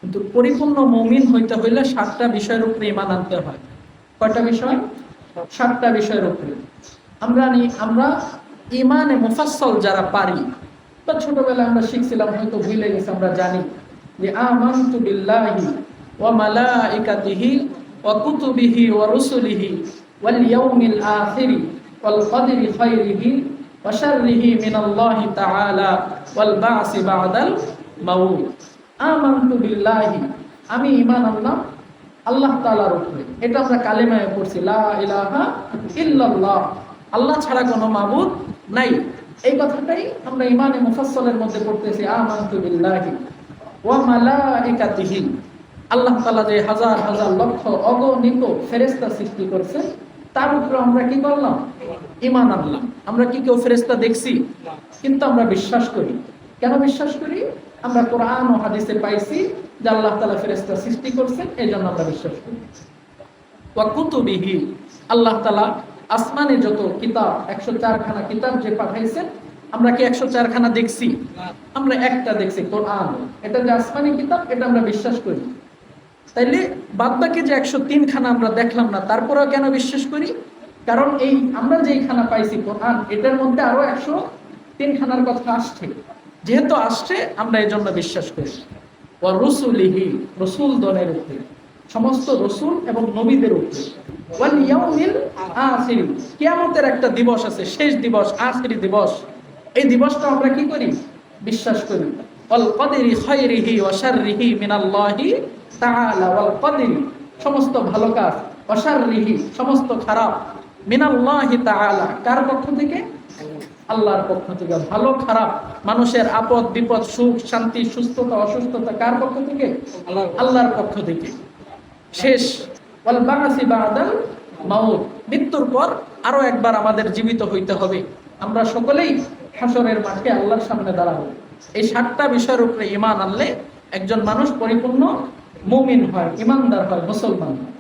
কিন্তু পরিপূর্ণ মুমিন হইতে হইলে 7টা বিষয়ের উপরে ঈমান আনতে হয়। কয়টা বিষয়? 7টা বিষয়ের উপরে। আমরা ঈমানে মুফাসসল যারা পারি, বা ছোটবেলায় আমরা শিখছিলাম, হয়তো ভুলে গেছি, আমরা জানি যে আমানতু বিল্লাহি ওয়া মালাইকাতিহি ওয়া কুতুবিহি ওয়া রুসুলিহি ওয়াল ইয়াউমিল আখিরি ওয়াল কদরি খাইরিহি ওয়া শাররিহি মিনাল্লাহি তাআলা ওয়াল বা'সি বা'দাল মাউত। আমানতু বিল্লাহি, আমি ঈমান আনলাম আল্লাহ তাআলার উপরে। এটা আমরা কালেমায় পড়ছি, লা ইলাহা ইল্লাল্লাহ, আল্লাহ ছাড়া কোনো মাবুদ নাই। এই কথাটাই আমরা ঈমানে মুফাসসলের মধ্যে পড়তেছি, আমানতু বিল্লাহি ওয়া মালাইকাতিহি। আল্লাহ তাআলা যে হাজার হাজার লক্ষ অগণিত ফেরেশতা সৃষ্টি করছে, তার উপরে আমরা কি করলাম? ঈমান আনলাম। আমরা কি কেউ ফেরেশতা দেখছি? কিন্তু আমরা বিশ্বাস করি। কেন বিশ্বাস করি? আমরা কোরআন ও হাদিসে পাইছি যে আল্লাহ তাআলা ফেরেশতা সৃষ্টি করছেন, এই জন্য আমরা বিশ্বাস করি। ওয়া কুতুবিহি, আল্লাহ তাআলা আসমানে যত কিতাব, 104 খানা কিতাব যে পাঠাইছেন, আমরা কি 104 খানা দেখছি? আমরা একটা দেখছি, কোরআন। এটা যে আসমানি কিতাব, এটা আমরা বিশ্বাস করি। তাইলে বাদবাকি যে 103 খানা আমরা দেখলাম না, তারপরেও কেন বিশ্বাস করি? কারণ এই আমরা যেই খানা পাইছি কোরআন, এটার মধ্যে আরো 103 খানার কথা আসছে। যেহেতু আসছে, আমরা এই জন্য বিশ্বাস করি। ওয়া রুসুলিহি, রসুলগণের উপরে, সমস্ত রসুল এবং নবীদের উপরে। ওয়াল ইয়াউমিল আখির, কিয়ামতের একটা দিবস আছে, শেষ দিবস, আখিরি দিবস। এই দিবসটা আমরা কি করি? বিশ্বাস করি। ওয়াল কদরি খাইরিহি ওয়া শাররিহি মিনাল্লাহি তাআলা, ওয়াল কদরি, সমস্ত ভালো কাজ, ওয়া শাররিহি, সমস্ত খারাপ, মিনাল্লাহি তাআলা, কার পক্ষ থেকে? আল্লাহর পক্ষ থেকে। ভালো খারাপ, মানুষের আপদ বিপদ, সুখ শান্তি, সুস্থতা অসুস্থতা কার পক্ষ থেকে? আল্লাহর পক্ষ থেকে। শেষ, ওয়াল বা'সি বা'দাল মাউত, মৃত্যুর পর আরো একবার আমাদের জীবিত হইতে হবে। আমরা সকলেই হাসরের মাঠে আল্লাহর সামনে দাঁড়াবো। এই 7টা বিষয়ের উপরে ঈমান আনলে একজন মানুষ পরিপূর্ণ মুমিন হয়, ঈমানদার হয়, মুসলমান হয়।